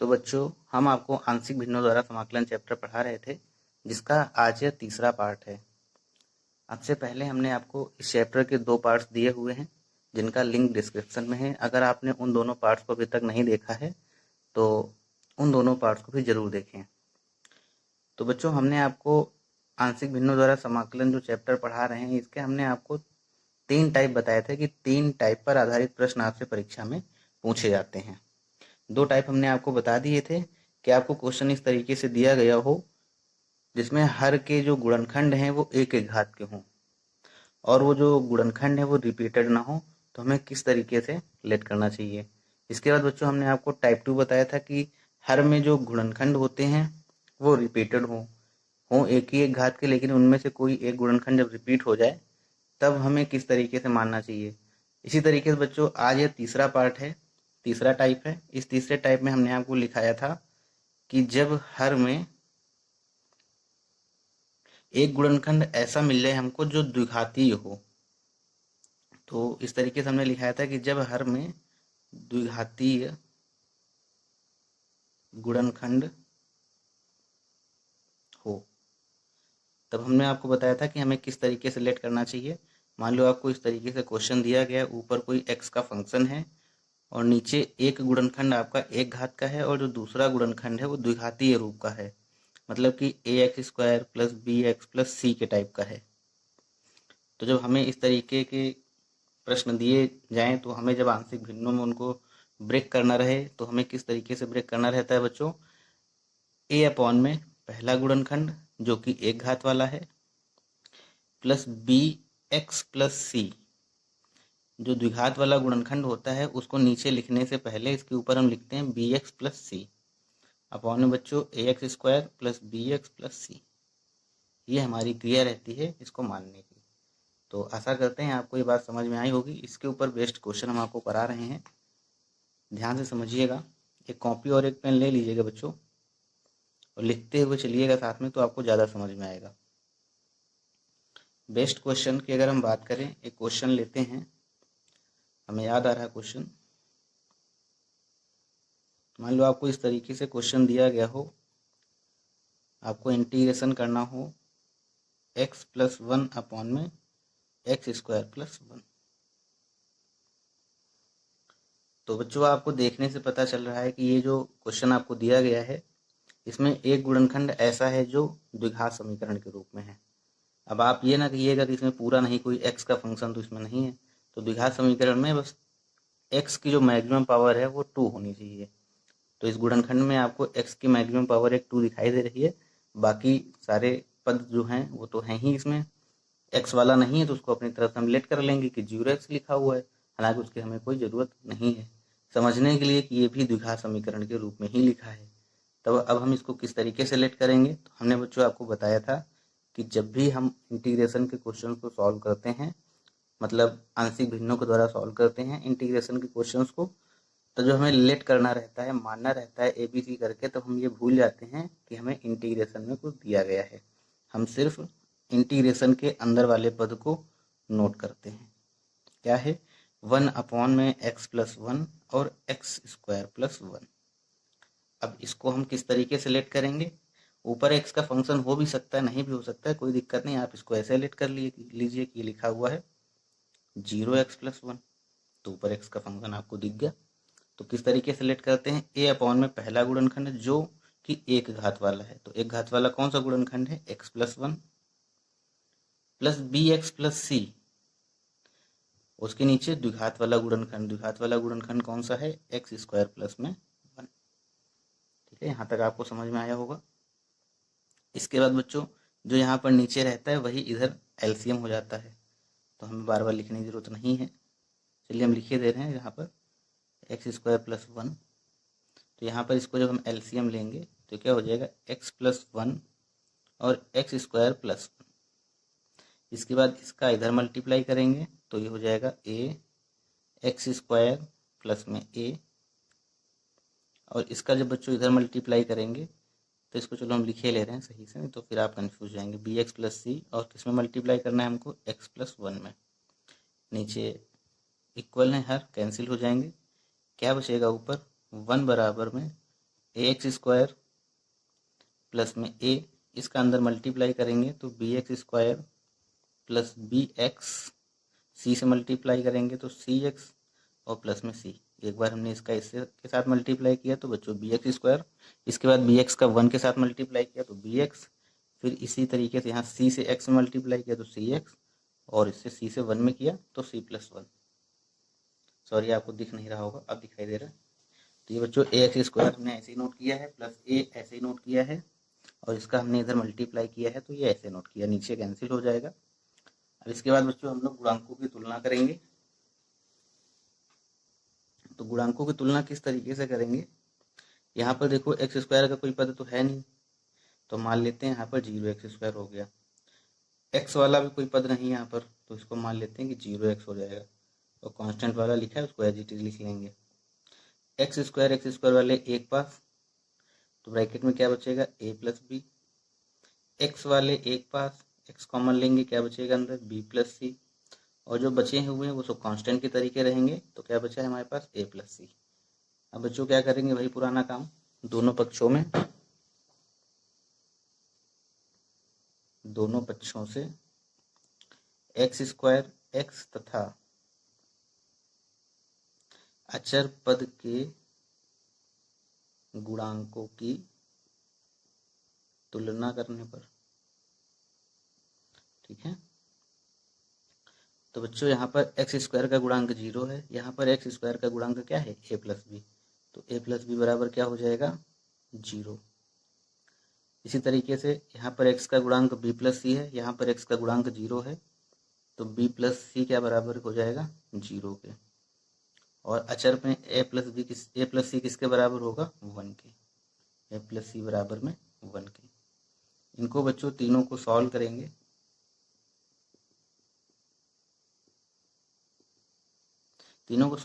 तो बच्चों हम आपको आंशिक भिन्नों द्वारा समाकलन चैप्टर पढ़ा रहे थे, जिसका आज यह तीसरा पार्ट है। आपसे पहले हमने आपको इस चैप्टर के 2 पार्ट्स दिए हुए हैं, जिनका लिंक डिस्क्रिप्शन में है। अगर आपने उन दोनों पार्ट्स को अभी तक नहीं देखा है तो उन दोनों पार्ट्स को भी जरूर देखें। तो बच्चों हमने आपको आंशिक भिन्नों द्वारा समाकलन जो चैप्टर पढ़ा रहे हैं, इसके हमने आपको 3 टाइप बताए थे कि 3 टाइप पर आधारित प्रश्न आपसे परीक्षा में पूछे जाते हैं। 2 टाइप हमने आपको बता दिए थे कि आपको क्वेश्चन इस तरीके से दिया गया हो जिसमें हर के जो गुणनखंड हैं वो एक एक घात के हों और वो जो गुणनखंड है वो रिपीटेड ना हो, तो हमें किस तरीके से लेट करना चाहिए। इसके बाद बच्चों हमने आपको टाइप 2 बताया था कि हर में जो गुणनखंड होते हैं वो रिपीटेड हो एक ही एक घात के, लेकिन उनमें से कोई एक गुणनखंड जब रिपीट हो जाए तब हमें किस तरीके से मानना चाहिए। इसी तरीके से बच्चों आज ये तीसरा पार्ट है, तीसरा टाइप है। इस तीसरे टाइप में हमने आपको लिखाया था कि जब हर में एक गुणनखंड ऐसा मिल जाए हमको जो द्विघातीय हो, तो इस तरीके से हमने लिखाया था कि जब हर में द्विघातीय गुणनखंड हो तब हमने आपको बताया था कि हमें किस तरीके से लेट करना चाहिए। मान लो आपको इस तरीके से क्वेश्चन दिया गया, ऊपर कोई x का फंक्शन है और नीचे एक गुणनखंड आपका एक घात का है और जो दूसरा गुणनखंड है वो द्विघातीय रूप का है, मतलब कि ax² plus bx plus c के टाइप का है। तो जब हमें इस तरीके के प्रश्न दिए जाएं तो हमें जब आंशिक भिन्नों में उनको ब्रेक करना रहे तो हमें किस तरीके से ब्रेक करना रहता है बच्चों। a अपॉन में पहला गुणनखंड जो कि एक घात वाला है प्लस bx प्लस c, जो द्विघात वाला गुणनखंड होता है उसको नीचे लिखने से पहले इसके ऊपर हम लिखते हैं bx प्लस c अपॉन में बच्चों ax² plus bx plus c। ये हमारी क्रिया रहती है इसको मानने की। तो आशा करते हैं आपको ये बात समझ में आई होगी। इसके ऊपर बेस्ट क्वेश्चन हम आपको करा रहे हैं, ध्यान से समझिएगा। एक कॉपी और एक पेन ले लीजिएगा बच्चों और लिखते हुए चलिएगा साथ में, तो आपको ज़्यादा समझ में आएगा। बेस्ट क्वेश्चन की अगर हम बात करें, एक क्वेश्चन लेते हैं, हमें याद आ रहा है क्वेश्चन। मान लो आपको इस तरीके से क्वेश्चन दिया गया हो, आपको इंटीग्रेशन करना हो x प्लस 1 अपॉन में x² प्लस 1। तो बच्चों आपको देखने से पता चल रहा है कि ये जो क्वेश्चन आपको दिया गया है इसमें एक गुणनखंड ऐसा है जो द्विघात समीकरण के रूप में है। अब आप ये ना कहिएगा कि इसमें पूरा नहीं, कोई x का फंक्शन तो इसमें नहीं है। तो द्विघात समीकरण में बस x की जो मैक्सिमम पावर है वो 2 होनी चाहिए। तो इस गुणनखंड में आपको x की मैक्सिमम पावर एक 2 दिखाई दे रही है, बाकी सारे पद जो हैं वो तो हैं ही। इसमें x वाला नहीं है तो उसको अपनी तरफ से हम लेट कर लेंगे कि 0x लिखा हुआ है, हालांकि उसकी हमें कोई ज़रूरत नहीं है, समझने के लिए कि ये भी द्विघात समीकरण के रूप में ही लिखा है। तब अब हम इसको किस तरीके से लेट करेंगे, तो हमने बच्चों आपको बताया था कि जब भी हम इंटीग्रेशन के क्वेश्चन को सॉल्व करते हैं, मतलब आंशिक भिन्नों के द्वारा सॉल्व करते हैं इंटीग्रेशन के क्वेश्चंस को, तो जो हमें लेट करना रहता है, मानना रहता है ABC करके, तो हम ये भूल जाते हैं कि हमें इंटीग्रेशन में कुछ दिया गया है। हम सिर्फ इंटीग्रेशन के अंदर वाले पद को नोट करते हैं। क्या है? 1 अपॉन में x प्लस 1 और x² प्लस 1। अब इसको हम किस तरीके से लेट करेंगे। ऊपर x का फंक्शन हो भी सकता है, नहीं भी हो सकता है, कोई दिक्कत नहीं। आप इसको ऐसे लेट कर लीजिए कि लिखा हुआ है 0x प्लस 1, तो ऊपर x का फंक्शन आपको दिख गया। तो किस तरीके से लेट करते हैं, a अपॉन में पहला गुणनखंड जो कि एक घात वाला है, तो एक घात वाला कौन सा गुणनखंड है, x plus 1 plus bx plus c, उसके नीचे द्विघात वाला गुणनखंड, द्विघात वाला गुणनखंड कौन सा है, x² प्लस में 1। ठीक है, यहाँ तक आपको समझ में आया होगा। इसके बाद बच्चों जो यहाँ पर नीचे रहता है वही इधर एलसीएम हो जाता है, तो हमें बार बार लिखने की जरूरत नहीं है। चलिए हम लिखे दे रहे हैं यहाँ पर x² प्लस 1। तो यहाँ पर इसको जब हम एलसीएम लेंगे तो क्या हो जाएगा, x प्लस 1 और x² प्लस 1। इसके बाद इसका इधर मल्टीप्लाई करेंगे तो ये हो जाएगा x² प्लस में a, और इसका जब बच्चों इधर मल्टीप्लाई करेंगे तो इसको चलो हम लिखे ले रहे हैं सही से, नहीं तो फिर आप कन्फ्यूज हो जाएंगे। bx प्लस c और किस में मल्टीप्लाई करना है हमको, x प्लस 1 में। नीचे इक्वल है, हर कैंसिल हो जाएंगे, क्या बचेगा ऊपर 1 बराबर में ax² प्लस में a, इसका अंदर मल्टीप्लाई करेंगे तो bx² प्लस bx, c से मल्टीप्लाई करेंगे तो cx और प्लस में c। एक बार हमने इसका इससे के साथ मल्टीप्लाई किया तो बच्चों bx², इसके बाद bx का 1 के साथ मल्टीप्लाई किया तो bx, फिर इसी तरीके से यहाँ c से x में मल्टीप्लाई किया तो cx, और इससे c से 1 में किया तो c+1। सॉरी आपको दिख नहीं रहा होगा, अब दिखाई दे रहा है। तो ये बच्चों ax² हमने ऐसे ही नोट किया है, प्लस a ऐसे ही नोट किया है, और इसका हमने इधर मल्टीप्लाई किया है तो ये ऐसे नोट किया, नीचे कैंसिल हो जाएगा। अब इसके बाद बच्चों हम लोग गुणांकों की तुलना करेंगे। तो गुणांकों की तुलना किस तरीके से करेंगे, यहाँ पर देखो x² का कोई पद तो है नहीं, तो मान लेते हैं यहाँ पर 0x² हो गया। x वाला भी कोई पद नहीं यहाँ पर, तो इसको मान लेते हैं कि 0x हो जाएगा, और कांस्टेंट वाला लिखा है उसको एज इट इज लिख लेंगे। x² वाले एक पास, तो ब्रैकेट में क्या बचेगा a प्लस बी। x वाले एक पास, x कॉमन लेंगे, क्या बचेगा अंदर b प्लस सी, और जो बचे हुए हैं वो सब कांस्टेंट के तरीके रहेंगे, तो क्या बचा है हमारे पास a प्लस सी। अब बच्चों क्या करेंगे, वही पुराना काम, दोनों पक्षों से x² x तथा अचर पद के गुणांकों की तुलना करने पर, ठीक है। तो बच्चों यहाँ पर x² का गुणांक 0 है, यहाँ पर x² का गुणांक क्या है a प्लस बी, तो a प्लस बी बराबर क्या हो जाएगा 0। इसी तरीके से यहाँ पर x का गुणांक b प्लस सी है, यहाँ पर x का गुणांक 0 है, तो b प्लस सी क्या बराबर हो जाएगा 0 के। और अचर में a प्लस सी किसके बराबर होगा 1 के, a प्लस सी बराबर में 1 के। इनको बच्चों तीनों को सॉल्व करेंगे। तीनों को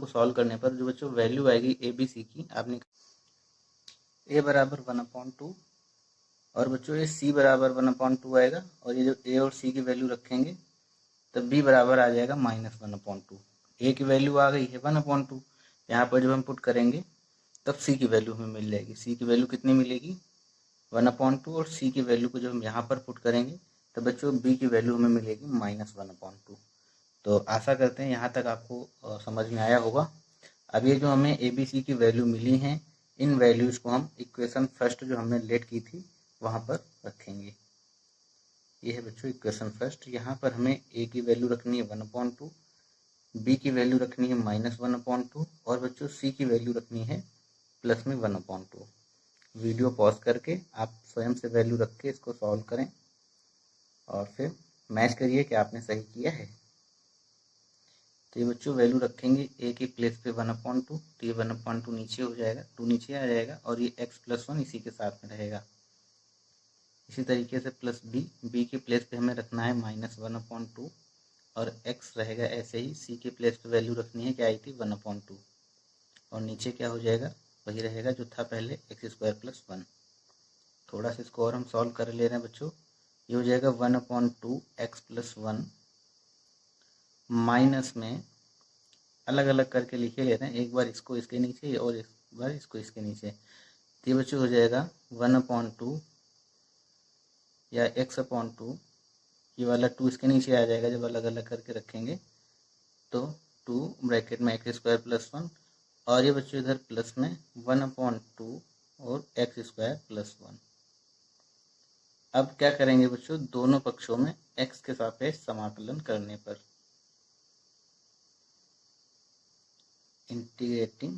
सॉल्व करने पर जो बच्चों वैल्यू आएगी ए बी सी की, आपने a बराबर 1/2, और बच्चों ये c बराबर 1/2 आएगा, और ये जो a और c की वैल्यू रखेंगे तब b बराबर आ जाएगा -1/2। a की वैल्यू आ गई है 1/2, यहाँ पर जब हम पुट करेंगे तब c की वैल्यू हमें मिल जाएगी। c की वैल्यू कितनी मिलेगी 1/2, और c की वैल्यू को जब हम यहाँ पर पुट करेंगे तब बच्चों b की वैल्यू हमें मिलेगी -1/2। तो आशा करते हैं यहाँ तक आपको समझ में आया होगा। अब ये जो हमें ए बी सी की वैल्यू मिली हैं, इन वैल्यूज़ को हम इक्वेशन फर्स्ट जो हमने लेट की थी वहाँ पर रखेंगे। ये है बच्चों इक्वेशन फर्स्ट। यहाँ पर हमें a की वैल्यू रखनी है 1/2, b की वैल्यू रखनी है -1/2, और बच्चों c की वैल्यू रखनी है प्लस में 1/2। वीडियो पॉज करके आप स्वयं से वैल्यू रख के इसको सॉल्व करें, और फिर मैच करिए कि आपने सही किया है। तो ये बच्चों वैल्यू रखेंगे a की प्लेस पे 1/2, तो ये 1/2 नीचे हो जाएगा, 2 नीचे आ जाएगा, और ये x+1 इसी के साथ में रहेगा। इसी तरीके से प्लस b की प्लेस पे हमें रखना है -1/2, और x रहेगा ऐसे ही। c के प्लेस पे वैल्यू रखनी है, क्या आई थी 1/2, और नीचे क्या हो जाएगा वही रहेगा जो था पहले x² + 1। थोड़ा सा इसको और हम सॉल्व कर ले रहे हैं बच्चों। ये हो जाएगा 1/2 x+1 माइनस में अलग अलग करके लिखे ले रहे हैं, एक बार इसको इसके नीचे और एक बार इसको इसके नीचे। तो ये बच्चों हो जाएगा 1/2 या x/2, ये वाला 2 इसके नीचे आ जाएगा जब अलग अलग करके रखेंगे, तो 2 ब्रैकेट में x² + 1, और ये बच्चों इधर प्लस में 1/2 और x² + 1। अब क्या करेंगे बच्चों, दोनों पक्षों में x के सापेक्ष समाकलन करने पर, integrating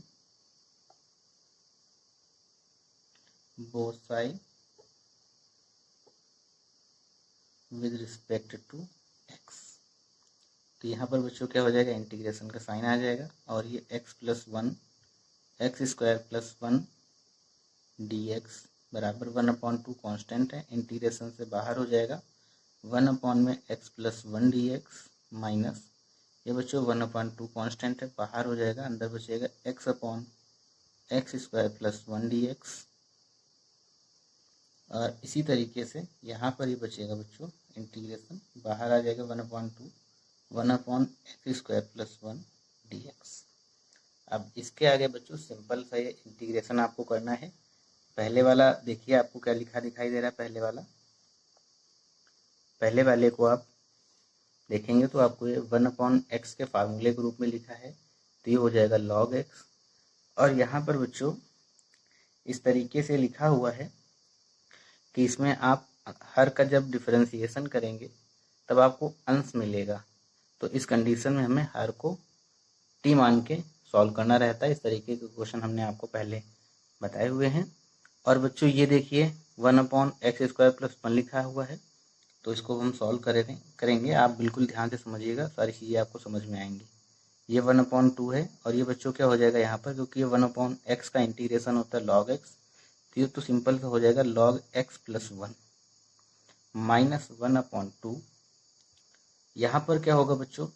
both side with respect to x। तो यहाँ पर बच्चों क्या हो जाएगा, इंटीग्रेशन का साइन आ जाएगा, और ये x+1 x² + 1 dx बराबर 1/2 कांस्टेंट है, इंटीग्रेशन से बाहर हो जाएगा 1 में x+1 dx माइनस, ये बच्चों 1/2 कांस्टेंट है, बाहर हो जाएगा, अंदर बचेगा x/x² + 1 dx। और इसी तरीके से यहाँ पर ही बचेगा बच्चों, इंटीग्रेशन बाहर आ जाएगा 1/2 1/x² + 1 dx। अब इसके आगे बच्चों सिंपल सा ये इंटीग्रेशन आपको करना है। पहले वाला देखिए आपको क्या लिखा दिखाई दे रहा है। पहले वाले को आप देखेंगे तो आपको ये 1/x के फार्मूले के रूप में लिखा है, तो ये हो जाएगा log x। और यहाँ पर बच्चों इस तरीके से लिखा हुआ है कि इसमें आप हर का जब डिफरेंशिएशन करेंगे तब आपको अंश मिलेगा। तो इस कंडीशन में हमें हर को t मान के सॉल्व करना रहता है। इस तरीके के क्वेश्चन हमने आपको पहले बताए हुए हैं। और बच्चों ये देखिए 1/x² + 1 लिखा हुआ है, तो इसको हम सॉल्व करेंगे। आप बिल्कुल ध्यान से समझिएगा, सारी चीज़ें आपको समझ में आएंगी। ये 1/2 है और ये बच्चों क्या हो जाएगा यहाँ पर, क्योंकि ये 1/x का इंटीग्रेशन होता है log x, तो ये तो सिंपल सा हो जाएगा log x + 1 माइनस 1/2। यहाँ पर क्या होगा बच्चों,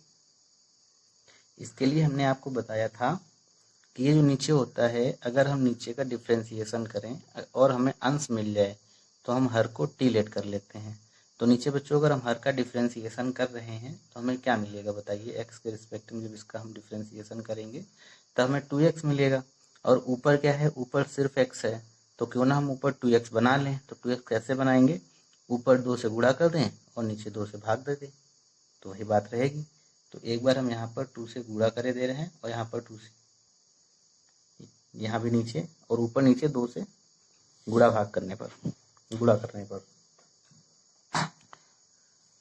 इसके लिए हमने आपको बताया था कि ये जो नीचे होता है, अगर हम नीचे का डिफ्रेंसिएशन करें और हमें अंश मिल जाए तो हम हर को टी लेट कर लेते हैं। तो नीचे बच्चों अगर हम हर का डिफ्रेंसिएशन कर रहे हैं तो हमें क्या मिलेगा बताइए। एक्स के रिस्पेक्ट में जब इसका हम डिफ्रेंसिएशन करेंगे तो हमें 2x मिलेगा। और ऊपर क्या है, ऊपर सिर्फ x है, तो क्यों ना हम ऊपर 2x बना लें। तो 2x कैसे बनाएंगे, ऊपर 2 से गुणा कर दें और नीचे 2 से भाग दे दें, तो वही बात रहेगी। तो एक बार हम यहाँ पर 2 से गुणा करे दे रहे हैं और यहाँ पर 2 से, यहाँ भी नीचे और ऊपर नीचे 2 से गुणा करने पर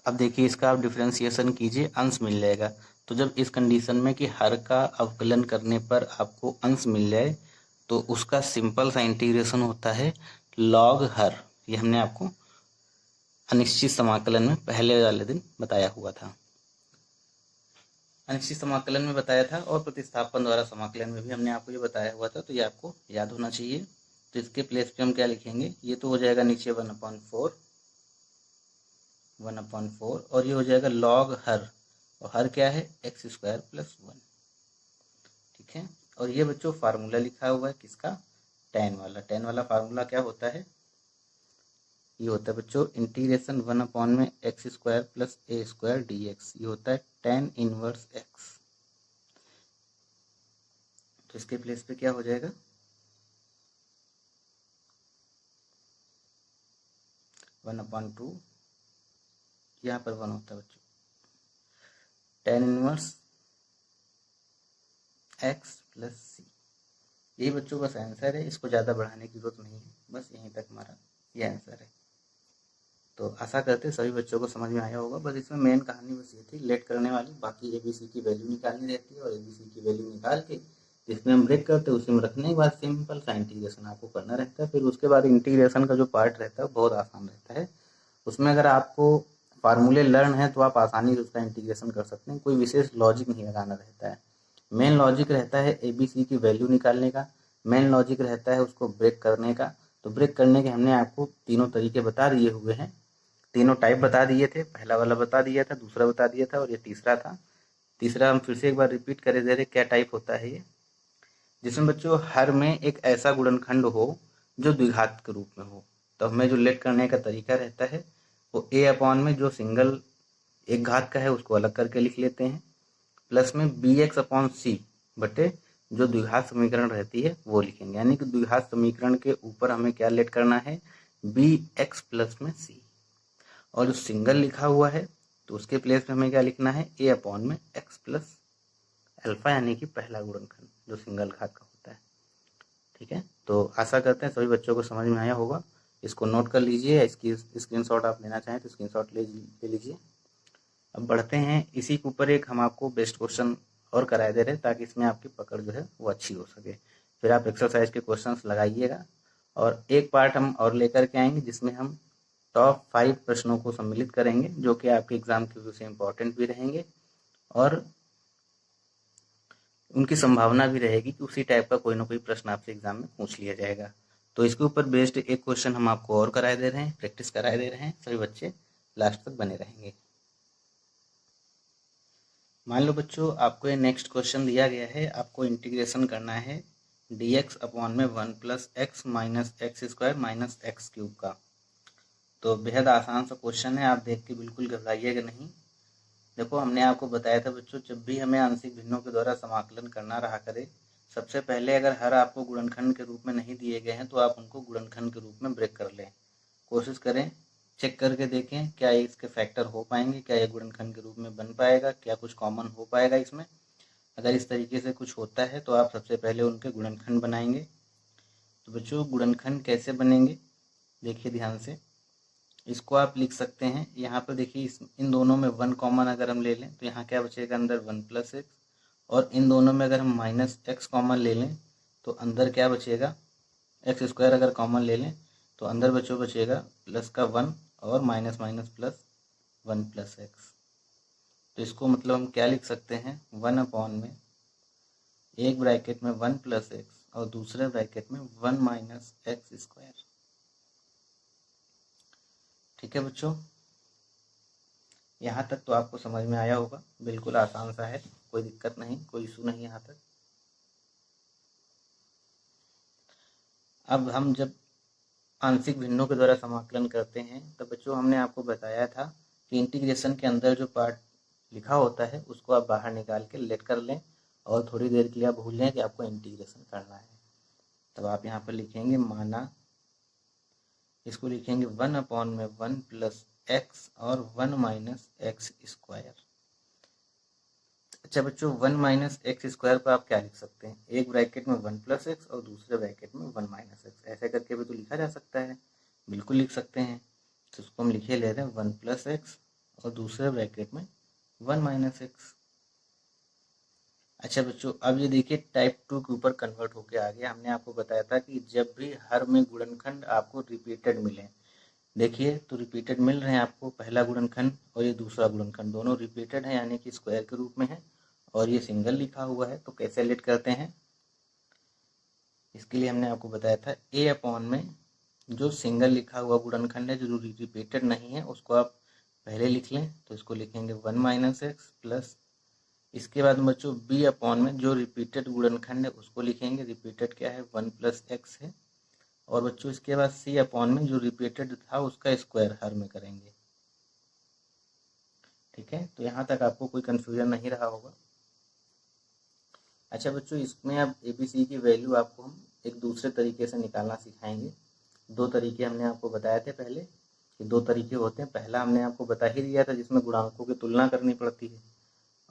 अब देखिए इसका आप डिफरेंशिएशन कीजिए, अंश मिल जाएगा। तो जब इस कंडीशन में कि हर का अवकलन करने पर आपको अंश मिल जाए तो उसका सिंपल सा इंटीग्रेशन होता है log हर। ये हमने आपको अनिश्चित समाकलन में पहले वाले दिन बताया हुआ था, अनिश्चित समाकलन में बताया था और प्रतिस्थापन द्वारा समाकलन में भी हमने आपको ये बताया हुआ था, तो ये आपको याद होना चाहिए। तो इसके प्लेस पे हम क्या लिखेंगे, ये तो हो जाएगा नीचे 1/4 और ये हो जाएगा log हर, और हर क्या है x² + 1, ठीक है। और ये बच्चों फार्मूला लिखा हुआ है किसका, tan वाला फार्मूला क्या होता है, ये होता है बच्चों इंटीग्रेशन 1/x² + a² dx, ये होता है tan इनवर्स x। तो इसके प्लेस पे क्या हो जाएगा 1/2, यहाँ पर 1 होता है बच्चों tan इनवर्स x + c। यही बच्चों बस आंसर है, इसको ज़्यादा बढ़ाने की जरूरत नहीं है, बस यहीं तक हमारा ये आंसर है। तो आशा करते सभी बच्चों को समझ में आया होगा। बस इसमें मेन कहानी बस ये थी लेट करने वाली, बाकी ABC की वैल्यू निकालनी रहती है और ABC की वैल्यू निकाल के जिसमें हम ब्रेक करते हैं उसी में रखने के बाद सिंपल सा इंटीग्रेशन आपको करना रहता है। फिर उसके बाद इंटीग्रेशन का जो पार्ट रहता है बहुत आसान रहता है। उसमें अगर आपको फार्मूले लर्न है तो आप आसानी से उसका इंटीग्रेशन कर सकते हैं, कोई विशेष लॉजिक नहीं लगाना रहता है। मेन लॉजिक रहता है ABC की वैल्यू निकालने का, मेन लॉजिक रहता है उसको ब्रेक करने का। तो ब्रेक करने के हमने आपको तीनों तरीके बता दिए हुए हैं, तीनों टाइप बता दिए थे। पहला वाला बता दिया था, दूसरा बता दिया था और ये तीसरा था। तीसरा हम फिर से एक बार रिपीट करे दे रहे, क्या टाइप होता है ये, जिसमें बच्चों हर में एक ऐसा गुणनखंड हो जो द्विघात के रूप में हो। तो हमें जो लेट करने का तरीका रहता है वो a/, में जो सिंगल एक घात का है उसको अलग करके लिख लेते हैं, प्लस में bx/c बटे जो द्विघात समीकरण रहती है वो लिखेंगे। यानी कि द्विघात समीकरण के ऊपर हमें क्या लेट करना है, bx प्लस में c। और जो सिंगल लिखा हुआ है तो उसके प्लेस में हमें क्या लिखना है, a/x प्लस अल्फा, यानी कि पहला गुणनखंड जो सिंगल घात का होता है। ठीक है, तो आशा करते हैं सभी बच्चों को समझ में आया होगा। इसको नोट कर लीजिए, इसकी स्क्रीनशॉट आप लेना चाहें तो स्क्रीनशॉट ले लीजिए। अब बढ़ते हैं, इसी के ऊपर एक हम आपको बेस्ट क्वेश्चन और कराए दे रहे हैं ताकि इसमें आपकी पकड़ जो है वो अच्छी हो सके। फिर आप एक्सरसाइज के क्वेश्चंस लगाइएगा और एक पार्ट हम और लेकर के आएंगे जिसमें हम टॉप 5 प्रश्नों को सम्मिलित करेंगे जो कि आपके एग्जाम के व्यू से इम्पोर्टेंट भी रहेंगे और उनकी संभावना भी रहेगी कि उसी टाइप का कोई ना कोई प्रश्न आपसे एग्जाम में पूछ लिया जाएगा। तो इसके ऊपर बेस्ड एक क्वेश्चन हम आपको और कराए दे रहे हैं, प्रैक्टिस कराए दे रहे हैं, सभी बच्चे लास्ट तक बने रहेंगे। मान लो बच्चों आपको ये नेक्स्ट क्वेश्चन दिया गया है, आपको इंटीग्रेशन करना है dx/1 + x - x² - x³ का। तो बेहद आसान सा क्वेश्चन है, आप देख के बिल्कुल घबराइएगा नहीं। देखो हमने आपको बताया था बच्चों, जब भी हमें आंशिक भिन्नों के द्वारा समाकलन करना रहा करे सबसे पहले अगर हर आपको गुणनखंड के रूप में नहीं दिए गए हैं तो आप उनको गुणनखंड के रूप में ब्रेक कर लें। कोशिश करें, चेक करके देखें क्या इसके फैक्टर हो पाएंगे, क्या ये गुणनखंड के रूप में बन पाएगा, क्या कुछ कॉमन हो पाएगा इसमें। अगर इस तरीके से कुछ होता है तो आप सबसे पहले उनके गुणनखंड बनाएंगे। तो बच्चों गुणनखंड कैसे बनेंगे देखिए ध्यान से। इसको आप लिख सकते हैं, यहाँ पर देखिए इन दोनों में 1 कॉमन अगर हम ले लें तो यहाँ क्या बचेगा अंदर 1 + x, और इन दोनों में अगर हम -x कॉमन ले लें तो अंदर क्या बचेगा, x² अगर कॉमन ले लें तो अंदर बचेगा प्लस का 1 और माइनस माइनस प्लस 1 + x। तो इसको मतलब हम क्या लिख सकते हैं, 1 में एक ब्रैकेट में 1 + x और दूसरे ब्रैकेट में 1 - x²। ठीक है बच्चों, यहाँ तक तो आपको समझ में आया होगा, बिल्कुल आसान सा है, कोई दिक्कत नहीं, कोई इशू नहीं यहाँ तक। अब हम जब आंशिक भिन्नों के द्वारा समाकलन करते हैं तो बच्चों हमने आपको बताया था कि इंटीग्रेशन के अंदर जो पार्ट लिखा होता है उसको आप बाहर निकाल के लेट कर लें और थोड़ी देर के लिए आप भूल लें कि आपको इंटीग्रेशन करना है। तब आप यहाँ पर लिखेंगे माना, इसको लिखेंगे 1 में 1 + x और 1 - x²। अच्छा बच्चों 1 - x² को आप क्या लिख सकते हैं, एक ब्रैकेट में 1 + x और दूसरे ब्रैकेट में 1 - x, ऐसे करके भी तो लिखा जा सकता है, बिल्कुल लिख सकते हैं। तो उसको हम लिखे ले रहे हैं 1 + x और दूसरे ब्रैकेट में 1 - x। अच्छा बच्चों अब ये देखिए टाइप 2 के ऊपर कन्वर्ट होके आ गया। हमने आपको बताया था कि जब भी हर में गुणनखंड आपको रिपीटेड मिले, देखिए तो रिपीटेड मिल रहे हैं आपको, पहला गुणनखंड और ये दूसरा गुणनखंड दोनों रिपीटेड है यानी कि स्क्वायर के रूप में है और ये सिंगल लिखा हुआ है। तो कैसे लेट करते हैं, इसके लिए हमने आपको बताया था a/, में जो सिंगल लिखा हुआ गुणनखंड है जो रिपीटेड नहीं है उसको आप पहले लिख लें। तो इसको लिखेंगे 1 - x प्लस, इसके बाद बच्चों b/, में जो रिपीटेड गुणनखंड है उसको लिखेंगे, रिपीटेड क्या है 1 + x है, और बच्चों इसके बाद c/, में जो रिपीटेड था उसका स्क्वायर हर में करेंगे। ठीक है, तो यहाँ तक आपको कोई कंफ्यूजन नहीं रहा होगा। अच्छा बच्चों इसमें अब ABC की वैल्यू आपको हम एक दूसरे तरीके से निकालना सिखाएंगे। दो तरीके हमने आपको बताए थे पहले कि दो तरीके होते हैं, पहला हमने आपको बता ही दिया था जिसमें गुणांकों की तुलना करनी पड़ती है,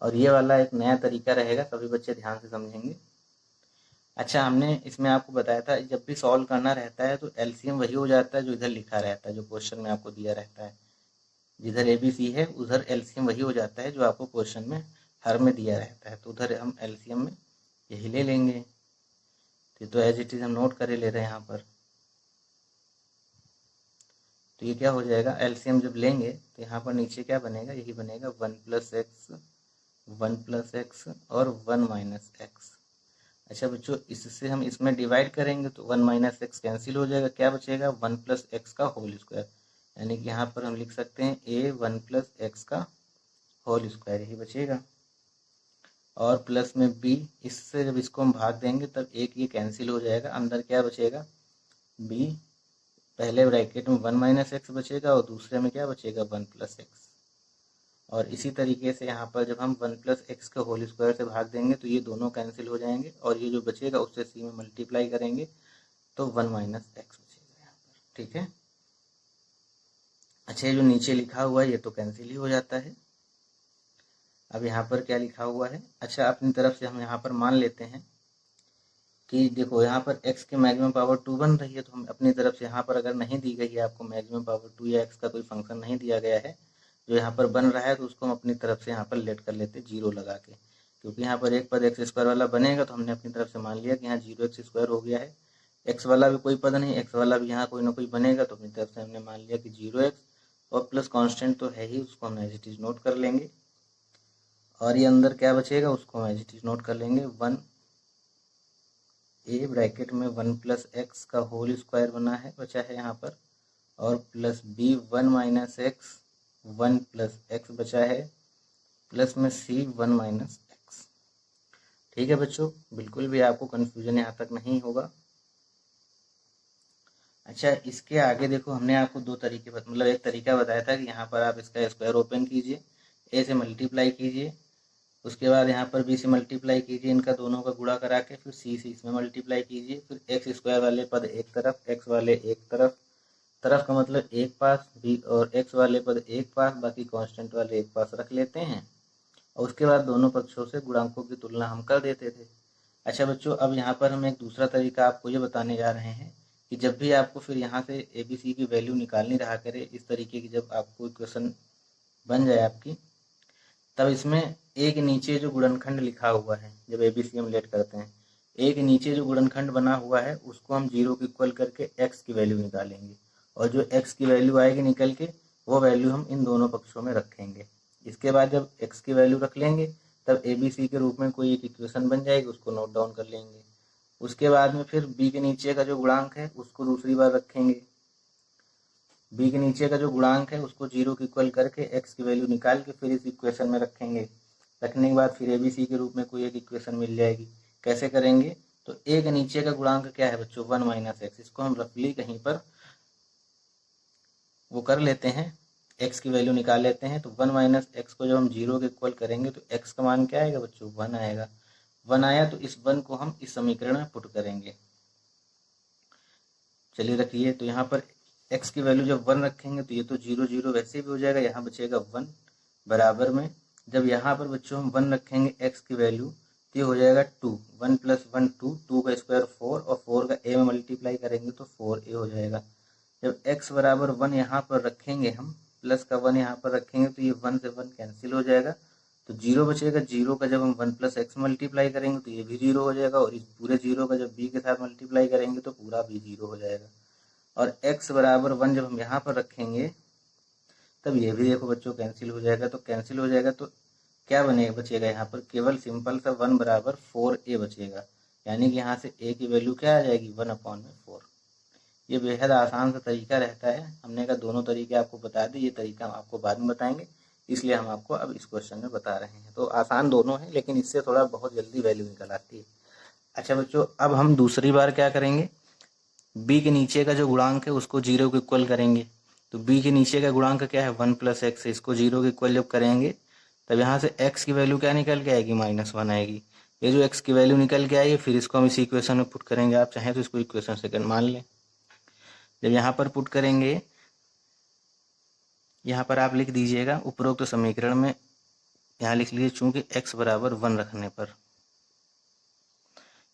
और ये वाला एक नया तरीका रहेगा, सभी बच्चे ध्यान से समझेंगे। अच्छा हमने इसमें आपको बताया था जब भी सॉल्व करना रहता है तो LCM वही हो जाता है जो इधर लिखा रहता है, जो क्वेश्चन में आपको दिया रहता है, जिधर ABC है उधर LCM वही हो जाता है जो आपको क्वेश्चन में हर में दिया रहता है, तो उधर हम LCM में यही ले लेंगे। तो एज इट इज हम नोट करे ले रहे हैं यहाँ पर। तो ये क्या हो जाएगा, LCM जब लेंगे तो यहाँ पर नीचे क्या बनेगा, यही बनेगा 1 + x 1 + x और 1 - x। अच्छा बच्चों इससे हम इसमें डिवाइड करेंगे तो 1 - x कैंसिल हो जाएगा, क्या बचेगा 1 + x का होल स्क्वायर, यानी कि यहाँ पर हम लिख सकते हैं a 1 + x का होल स्क्वायर, यही बचेगा। और प्लस में b, इससे जब इसको हम भाग देंगे तब एक ये कैंसिल हो जाएगा, अंदर क्या बचेगा b, पहले ब्रैकेट में 1 - x बचेगा और दूसरे में क्या बचेगा 1 + x। और इसी तरीके से यहाँ पर जब हम 1 + x के होल स्क्वायर से भाग देंगे तो ये दोनों कैंसिल हो जाएंगे और ये जो बचेगा उससे c में मल्टीप्लाई करेंगे तो 1 - x बचेगा यहाँ पर। ठीक है, अच्छा ये जो नीचे लिखा हुआ है ये तो कैंसिल ही हो जाता है। अब यहाँ पर क्या लिखा हुआ है, अच्छा अपनी तरफ से हम यहाँ पर मान लेते हैं कि देखो यहाँ पर x की मैक्सिमम पावर 2 बन रही है, तो हम अपनी तरफ से यहाँ पर अगर नहीं दी गई है आपको मैक्सिमम पावर 2 या x का कोई फंक्शन नहीं दिया गया है जो यहाँ पर बन रहा है, तो उसको हम अपनी तरफ से यहाँ पर लेट कर लेते 0 लगा के, क्योंकि यहाँ पर एक पद x² वाला बनेगा तो हमने अपनी तरफ से मान लिया कि यहाँ 0x² हो गया है। x वाला भी कोई पद नहीं, x वाला भी यहाँ कोई ना कोई बनेगा तो अपनी तरफ से हमने मान लिया कि 0x और प्लस कॉन्स्टेंट तो है ही, उसको हम एज इट इज नोट कर लेंगे। और ये अंदर क्या बचेगा उसको हम एज इट इज नोट कर लेंगे, 1 a ब्रैकेट में 1 + x का होल स्क्वायर बना है बचा है यहाँ पर, और प्लस b 1 - x 1 + x बचा है, प्लस में c 1 - x। ठीक है बच्चों, बिल्कुल भी आपको कंफ्यूजन यहाँ तक नहीं होगा। अच्छा इसके आगे देखो हमने आपको दो तरीके एक तरीका बताया था कि यहाँ पर आप इसका स्क्वायर ओपन कीजिए, a से मल्टीप्लाई कीजिए उसके बाद यहाँ पर बी से मल्टीप्लाई कीजिए, इनका दोनों का गुणा करा के, फिर सी से इसमें मल्टीप्लाई कीजिए, फिर एक्स स्क्वायर वाले पद एक तरफ, एक्स वाले एक तरफ, तरफ का मतलब एक पास, बी और एक्स वाले पद एक पास, बाकी कांस्टेंट वाले एक पास रख लेते हैं और उसके बाद दोनों पक्षों से गुणांकों की तुलना हम कर देते थे। अच्छा बच्चों, अब यहाँ पर हम एक दूसरा तरीका आपको ये बताने जा रहे हैं कि जब भी आपको फिर यहाँ से ए बी सी की वैल्यू निकालनी रहा करे, इस तरीके की जब आपको इक्वेशन बन जाए आपकी, तब इसमें एक नीचे जो गुणनखंड लिखा हुआ है, जब ए बी सी हम लेट करते हैं, एक नीचे जो गुणनखंड बना हुआ है उसको हम जीरो के इक्वल करके एक्स की वैल्यू निकालेंगे और जो एक्स की वैल्यू आएगी निकल के, वो वैल्यू हम इन दोनों पक्षों में रखेंगे। इसके बाद जब एक्स की वैल्यू रख लेंगे तब ए बी सी के रूप में कोई एक इक्वेशन बन जाएगी, उसको नोट डाउन कर लेंगे। उसके बाद में फिर बी के नीचे का जो गुणांक है उसको दूसरी बार रखेंगे, बी के नीचे का जो गुणांक है उसको जीरो के इक्वल करके एक्स की वैल्यू निकाल के फिर इस इक्वेशन में रखेंगे। रखने के बाद फिर ए बी सी के रूप में कोई एक इक्वेशन मिल जाएगी। कैसे करेंगे, तो ए के नीचे का गुणांक क्या है बच्चों, 1 माइनस एक्स, इसको हम रफली कहीं पर वो कर लेते हैं, एक्स की वैल्यू निकाल लेते हैं। तो 1 माइनस एक्स को जब हम जीरो के इक्वल करेंगे तो एक्स का मान क्या आएगा बच्चों, 1 आएगा। 1 आया तो इस 1 को हम इस समीकरण में पुट करेंगे। चलिए रखिए, तो यहाँ पर एक्स की वैल्यू जब 1 रखेंगे तो ये तो 0 0 वैसे भी हो जाएगा, यहाँ बचेगा 1 बराबर में। जब यहाँ पर बच्चों हम 1 रखेंगे एक्स की वैल्यू तो ये हो जाएगा 2, 1 + 1 2, 2 का स्क्वायर 4 और 4 का ए में मल्टीप्लाई करेंगे तो 4a हो जाएगा। जब x बराबर 1 यहाँ पर रखेंगे हम, प्लस का 1 यहाँ पर रखेंगे तो ये 1 से 1 कैंसिल हो जाएगा, तो 0 बचेगा। 0 का जब हम 1 + x मल्टीप्लाई करेंगे तो ये भी 0 हो जाएगा और इस पूरे 0 का जब b के साथ मल्टीप्लाई करेंगे तो पूरा भी 0 हो जाएगा। और x बराबर 1 जब हम यहाँ पर रखेंगे तब ये भी देखो बच्चों कैंसिल हो जाएगा। तो कैंसिल हो जाएगा तो क्या बनेगा, बचेगा यहाँ पर केवल सिंपल सा 1 बराबर 4a बचेगा, यानी कि यहाँ से a की वैल्यू क्या आ जाएगी, 1/4। ये बेहद आसान सा तरीका रहता है। हमने कहा दोनों तरीके आपको बता दिए, ये तरीका हम आपको बाद में बताएंगे, इसलिए हम आपको अब इस क्वेश्चन में बता रहे हैं। तो आसान दोनों है, लेकिन इससे थोड़ा बहुत जल्दी वैल्यू निकल आती है। अच्छा बच्चों, अब हम दूसरी बार क्या करेंगे, b के नीचे का जो गुणांक है उसको 0 के इक्वल करेंगे। तो b के नीचे का गुणांक क्या है, 1 + x, इसको 0 के इक्वल जब करेंगे तब यहाँ से x की वैल्यू क्या निकल के आएगी, -1 आएगी। ये जो x की वैल्यू निकल के आई फिर इसको हम इसी इक्वेशन में पुट करेंगे। आप चाहें तो इसको इक्वेशन सेकंड मान लें। जब यहाँ पर पुट करेंगे, यहाँ पर आप लिख दीजिएगा उपरोक्त समीकरण में, यहाँ लिख लीजिए चूंकि x बराबर 1 रखने पर,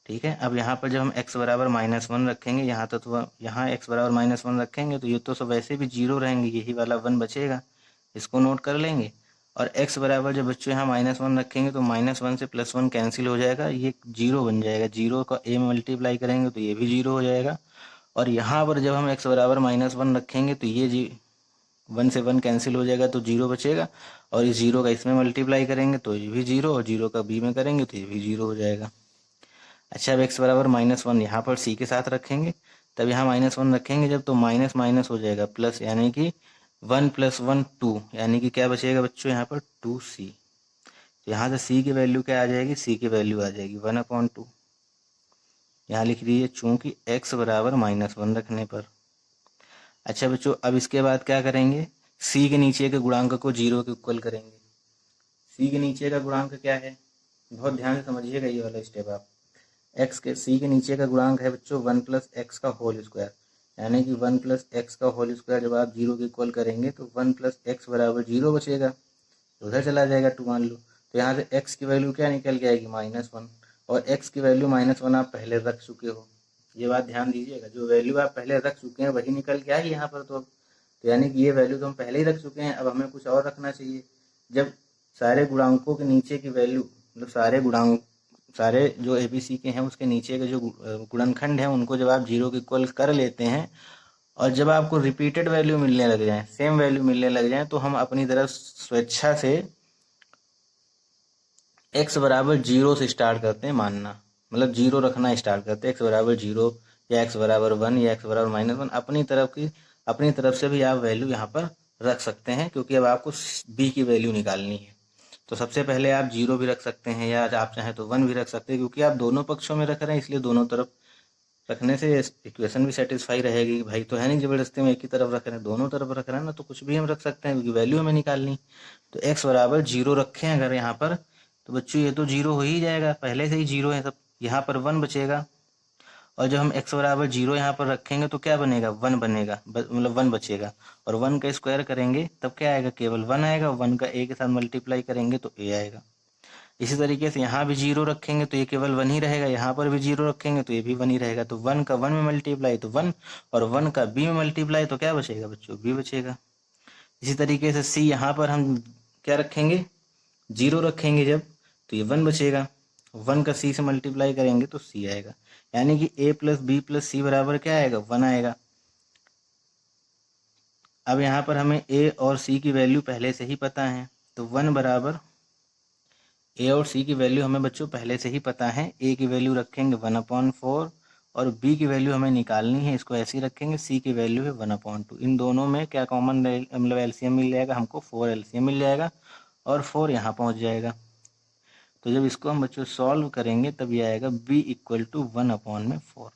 ठीक है। अब यहाँ पर जब हम x बराबर -1 रखेंगे, यहाँ तो यहाँ x बराबर -1 रखेंगे तो ये तो सब वैसे भी 0 रहेंगे, यही वाला 1 बचेगा, इसको नोट कर लेंगे। और x बराबर जब बच्चों यहाँ -1 रखेंगे तो -1 से +1 कैंसिल हो जाएगा, ये 0 बन जाएगा। 0 का a में मल्टीप्लाई करेंगे तो ये भी 0 हो जाएगा। और यहाँ पर जब हम x बराबर -1 रखेंगे तो ये 1 से 1 कैंसिल हो जाएगा तो 0 बचेगा। और इस 0 का इसमें मल्टीप्लाई करेंगे तो ये भी 0, और 0 का b में करेंगे तो ये भी 0 हो जाएगा। अच्छा, अब x बराबर -1 यहाँ पर c के साथ रखेंगे, तब यहाँ -1 रखेंगे जब तो माइनस माइनस हो जाएगा प्लस, यानी कि 1 + 1 2, यानी कि क्या बचेगा बच्चों यहाँ पर 2c। तो यहाँ से c की वैल्यू क्या आ जाएगी, c की वैल्यू आ जाएगी 1/2। यहाँ लिख दीजिए चूंकि x बराबर -1 रखने पर। अच्छा बच्चों, अब इसके बाद क्या करेंगे, c के नीचे के गुणांक को 0 के इक्वल करेंगे। c के नीचे का गुणांक क्या है, बहुत ध्यान से समझिएगा ये वाला स्टेप आप। c के नीचे का गुणांक है बच्चों 1 + x का होल स्क्वायर, यानी कि 1 + x का होल स्क्वायर जब आप 0 के इक्वल करेंगे तो 1 + x बराबर 0 बचेगा, उधर चला जाएगा 2 मान लो। तो यहाँ से x की वैल्यू क्या निकल के आएगी, -1, और x की वैल्यू -1 आप पहले रख चुके हो। ये बात ध्यान दीजिएगा, जो वैल्यू आप पहले रख चुके हैं वही निकल के आई यहाँ पर। तो अब तो यानी कि ये वैल्यू तो हम पहले ही रख चुके हैं, अब हमें कुछ और रखना चाहिए। जब सारे गुणांकों के नीचे की वैल्यू, मतलब सारे जो ABC के हैं उसके नीचे के जो गुणनखंड हैं उनको जब आप 0 के इक्वल कर लेते हैं और जब आपको रिपीटेड वैल्यू मिलने लग जाए, सेम वैल्यू मिलने लग जाए, तो हम अपनी तरफ स्वेच्छा से x बराबर 0 से स्टार्ट करते हैं मानना, मतलब 0 रखना स्टार्ट करते हैं। x बराबर 0 या x बराबर 1 या x बराबर -1, अपनी तरफ से भी आप वैल्यू यहाँ पर रख सकते हैं, क्योंकि अब आपको b की वैल्यू निकालनी है। तो सबसे पहले आप 0 भी रख सकते हैं या आप चाहें तो 1 भी रख सकते हैं, क्योंकि आप दोनों पक्षों में रख रहे हैं, इसलिए दोनों तरफ रखने से इक्वेशन भी सेटिस्फाई रहेगी। भाई तो है नहीं जबरदस्ती में एक ही तरफ रख रहे हैं, दोनों तरफ रख रहे हैं ना, तो कुछ भी हम रख सकते हैं क्योंकि वैल्यू हमें निकालनी। तो x बराबर 0 रखें अगर यहाँ पर, तो बच्चों ये तो जीरो हो ही जाएगा, पहले से ही जीरो है सब। यहाँ पर 1 बचेगा, और जब हम x बराबर 0 यहाँ पर रखेंगे तो क्या बनेगा, 1 बनेगा, मतलब 1 बचेगा। और 1 का स्क्वायर करेंगे तब क्या आएगा, केवल 1 आएगा। 1 का a के साथ मल्टीप्लाई करेंगे तो a आएगा। इसी तरीके से यहाँ भी 0 रखेंगे तो ये केवल 1 ही रहेगा, यहाँ पर भी 0 रखेंगे तो ये भी 1 ही रहेगा। तो 1 का 1 में मल्टीप्लाई तो 1, और 1 का b में मल्टीप्लाई तो क्या बचेगा बच्चों, b बचेगा। इसी तरीके से c, यहाँ पर हम क्या रखेंगे, 0 रखेंगे जब, तो ये 1 बचेगा। 1 का c से मल्टीप्लाई करेंगे तो c आएगा। यानी कि a प्लस बी प्लस सी बराबर क्या आएगा, 1 आएगा। अब यहाँ पर हमें a और c की वैल्यू पहले से ही पता है, तो 1 बराबर a और c की वैल्यू हमें बच्चों पहले से ही पता है। a की वैल्यू रखेंगे 1/4, और b की वैल्यू हमें निकालनी है, इसको ऐसे ही रखेंगे। c की वैल्यू है 1/2। इन दोनों में क्या कॉमन मतलब एलसीएम मिल जाएगा हमको, 4 एलसीएम मिल जाएगा, और 4 यहाँ पहुँच जाएगा। तो जब इसको हम बच्चों सॉल्व करेंगे तब ये आएगा b = 1/4।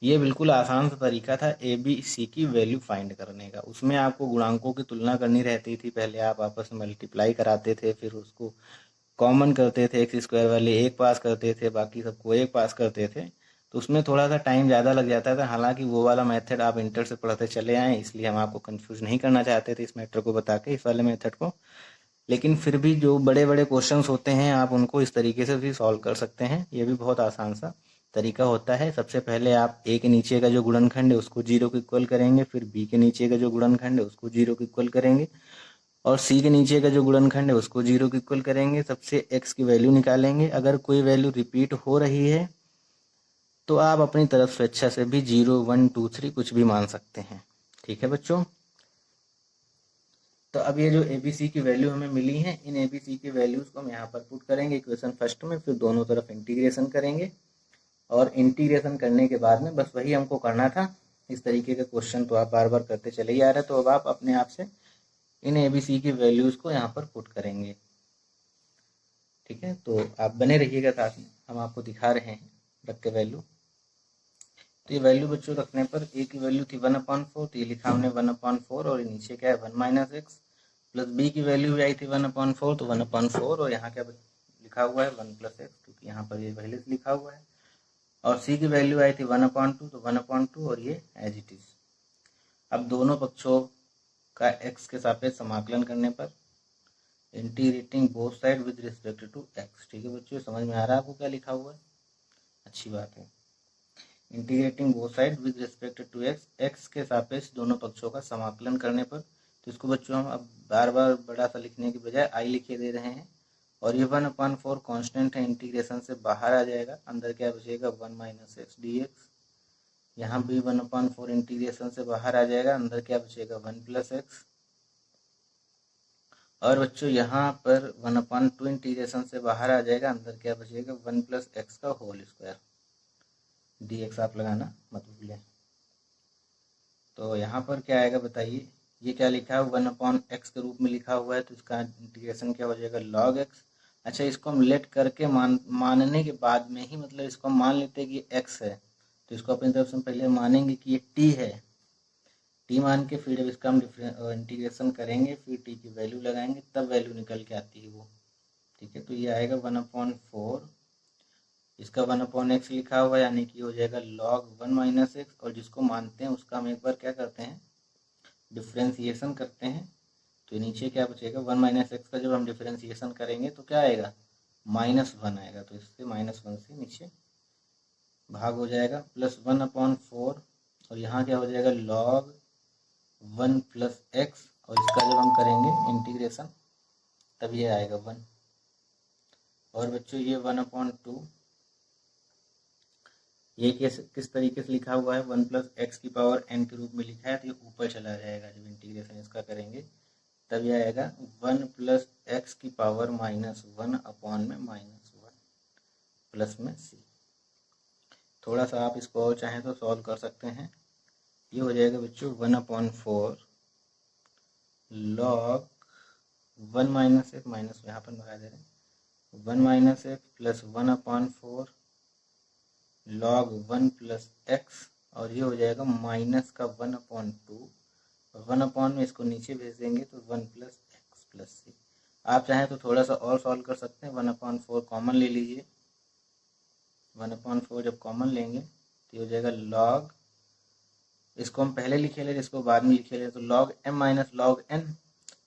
ये बिल्कुल आसान सा तरीका था ए बी सी की वैल्यू फाइंड करने का। उसमें आपको गुणांकों की तुलना करनी रहती थी, पहले आप आपस में मल्टीप्लाई कराते थे, फिर उसको कॉमन करते थे, x स्क्वायर वाले 1 पास करते थे, बाकी सबको 1 पास करते थे। तो उसमें थोड़ा सा टाइम ज़्यादा लग जाता था। हालांकि वो वाला मेथड आप इंटर से पढ़ते चले आए, इसलिए हम आपको कंफ्यूज नहीं करना चाहते थे इस मैटर को बता के, इस वाले मेथड को। लेकिन फिर भी जो बड़े बड़े क्वेश्चंस होते हैं आप उनको इस तरीके से भी सॉल्व कर सकते हैं। ये भी बहुत आसान सा तरीका होता है। सबसे पहले आप a के नीचे का जो गुणनखंड है उसको 0 के इक्वल करेंगे, फिर b के नीचे का जो गुणनखंड है उसको 0 के इक्वल करेंगे, और c के नीचे का जो गुणनखंड है उसको 0 के इक्वल करेंगे। सबसे x की वैल्यू निकालेंगे। अगर कोई वैल्यू रिपीट हो रही है तो आप अपनी तरफ से स्वेच्छा से भी 0, 1, 2, 3 कुछ भी मान सकते हैं। ठीक है बच्चों। तो अब ये जो ABC की वैल्यू हमें मिली है, इन ABC की वैल्यूज को हम यहाँ पर पुट करेंगे इक्वेशन फर्स्ट में, फिर दोनों तरफ इंटीग्रेशन करेंगे, और इंटीग्रेशन करने के बाद में बस वही हमको करना था। इस तरीके के क्वेश्चन तो आप बार बार करते चले ही आ रहे, तो अब आप अपने आप से इन ABC की वैल्यूज को यहाँ पर पुट करेंगे। ठीक है, तो आप बने रहिएगा साथ में, हम आपको दिखा रहे हैं रख के वैल्यू। तो ये वैल्यू बच्चों रखने पर a की वैल्यू थी 1/4, तो ये लिखा हमने 1/4, और नीचे क्या है 1 - x, प्लस b की वैल्यू भी आई थी 1/4, तो 1/4, और यहाँ क्या लिखा हुआ है 1 + x, क्योंकि यहाँ पर ये पहले से लिखा हुआ है। और c की वैल्यू आई थी 1/2, तो 1/2, और ये एज इट इज। अब दोनों पक्षों का x के सापेक्ष समाकलन करने पर integrating both side with respect to x। ठीक है बच्चों, समझ में आ रहा है आपको क्या लिखा हुआ है? अच्छी बात है। Integrating both side with respect to x, x के सापेक्ष दोनों पक्षों का समाकलन करने पर, तो इसको बच्चों हम अब बार बार बड़ा सा लिखने की बजाय i लिखे दे रहे हैं। और ये 1/4 कांस्टेंट है, इंटीग्रेशन से बाहर आ जाएगा, अंदर क्या बचेगा 1 - x dx। यहाँ भी 1/4 इंटीग्रेशन से बाहर आ जाएगा, अंदर क्या बचेगा 1 + x। और बच्चों यहाँ पर 1/2 इंटीग्रेशन से बाहर आ जाएगा, अंदर क्या बचेगा 1 + x का होल स्क्वायर। dx आप लगाना मत भूलें। तो यहाँ पर क्या आएगा बताइए, ये क्या लिखा है 1/x के रूप में लिखा हुआ है, तो इसका इंटीग्रेशन क्या हो जाएगा log x। अच्छा, इसको हम लेट करके मानने के बाद में ही, मतलब इसको हम मान लेते हैं कि x है, तो इसको अपनी तरफ से पहले मानेंगे कि ये t है। t मान के फिर जब इसका हम इंटीग्रेशन करेंगे, फिर t की वैल्यू लगाएंगे, तब वैल्यू निकल के आती है वो। ठीक है, तो ये आएगा 1/4, इसका 1/x लिखा हुआ है, यानी कि हो जाएगा log 1 - x, और जिसको मानते हैं उसका हम एक बार क्या करते हैं, डिफ्रेंसिएशन करते हैं। तो नीचे क्या बचेगा 1 - x का जब हम डिफ्रेंसिएशन करेंगे तो क्या आएगा -1 आएगा, तो इससे -1 से नीचे भाग हो जाएगा, प्लस 1/4, और यहाँ क्या हो जाएगा log 1 + x, और इसका जब हम करेंगे इंटीग्रेशन तब ये आएगा 1। और बच्चों ये 1/2 ये किस तरीके से लिखा हुआ है, 1 + x⁴n के रूप में लिखा है, तो ये ऊपर चला जाएगा। जब इंटीग्रेशन इसका करेंगे तब ये आएगा 1 + x⁻⁻1 अपॉन में -1 प्लस में c। थोड़ा सा आप इसको और चाहें तो सॉल्व कर सकते हैं। ये हो जाएगा बच्चों 1/4 log 1 - x, माइनस यहाँ पर लगा दे रहे हैं, 1 - x प्लस 1/4 log 1 + x, और ये हो जाएगा माइनस का 1/2, और 1 अपॉन में इसको नीचे भेज देंगे तो 1 + x + c। आप चाहें तो थोड़ा सा और सॉल्व कर सकते हैं। 1/4 कॉमन ले लीजिए। 1/4 जब कॉमन लेंगे तो ये हो जाएगा लॉग, इसको हम पहले लिखे ले, इसको बाद में लिखे ले, तो log m minus log n,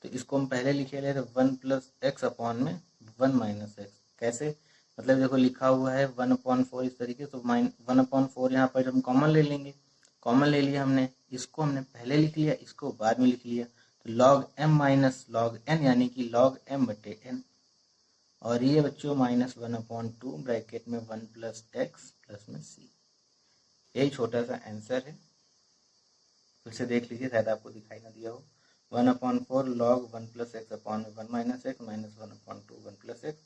तो इसको हम पहले लिखे ले तो 1 प्लस एक्स अपॉन में 1 माइनस एक्स। कैसे, मतलब देखो लिखा हुआ है 1/4 इस तरीके, तो 1/4 यहाँ पर जब हम कॉमन ले लेंगे, कॉमन ले लिया हमने, इसको हमने पहले लिख लिया, इसको बाद में लिख लिया, तो log m minus log n यानी कि log m बटे n। और ये बच्चों -1/2 ब्रैकेट में 1 प्लस एक्स प्लस में c। यही छोटा सा आंसर है। फिर से देख लीजिए, शायद आपको दिखाई ना दिया हो। 1/4 log 1 plus x upon 1 minus x minus 1/2 1 plus x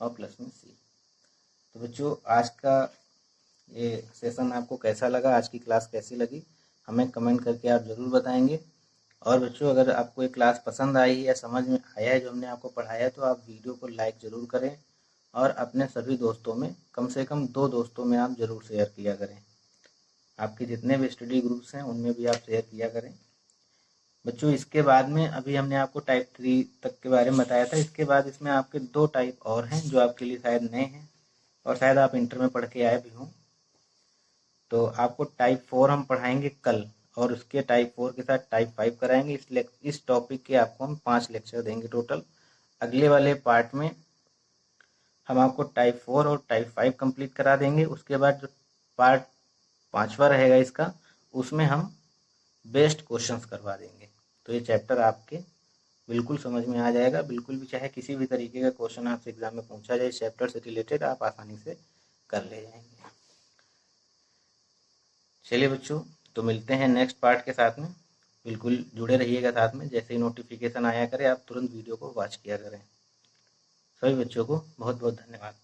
और प्लस में c। तो बच्चों आज का ये सेशन आपको कैसा लगा, आज की क्लास कैसी लगी, हमें कमेंट करके आप ज़रूर बताएंगे। और बच्चों अगर आपको ये क्लास पसंद आई है या समझ में आया है जो हमने आपको पढ़ाया, तो आप वीडियो को लाइक ज़रूर करें और अपने सभी दोस्तों में, कम से कम 2 दोस्तों में आप ज़रूर शेयर किया करें। आपके जितने भी स्टडी ग्रुप्स हैं उनमें भी आप शेयर किया करें। बच्चों इसके बाद में अभी हमने आपको टाइप 3 तक के बारे में बताया था, इसके बाद इसमें आपके 2 टाइप और हैं जो आपके लिए शायद नए हैं और शायद आप इंटर में पढ़ के आए भी हों। तो आपको टाइप 4 हम पढ़ाएंगे कल, और उसके टाइप 4 के साथ टाइप 5 कराएंगे। इस टॉपिक के आपको हम 5 लेक्चर देंगे टोटल। अगले वाले पार्ट में हम आपको टाइप 4 और टाइप 5 कंप्लीट करा देंगे। उसके बाद जो पार्ट 5वां रहेगा इसका, उसमें हम बेस्ट क्वेश्चंस करवा देंगे। तो ये चैप्टर आपके बिल्कुल समझ में आ जाएगा। बिल्कुल भी चाहे किसी भी तरीके का क्वेश्चन आपसे एग्जाम में पूछा जाए इस चैप्टर से रिलेटेड, आप आसानी से कर ले जाएंगे। चलिए बच्चों, तो मिलते हैं नेक्स्ट पार्ट के साथ में। बिल्कुल जुड़े रहिएगा साथ में, जैसे ही नोटिफिकेशन आया करे आप तुरंत वीडियो को वॉच किया करें। सभी बच्चों को बहुत बहुत धन्यवाद।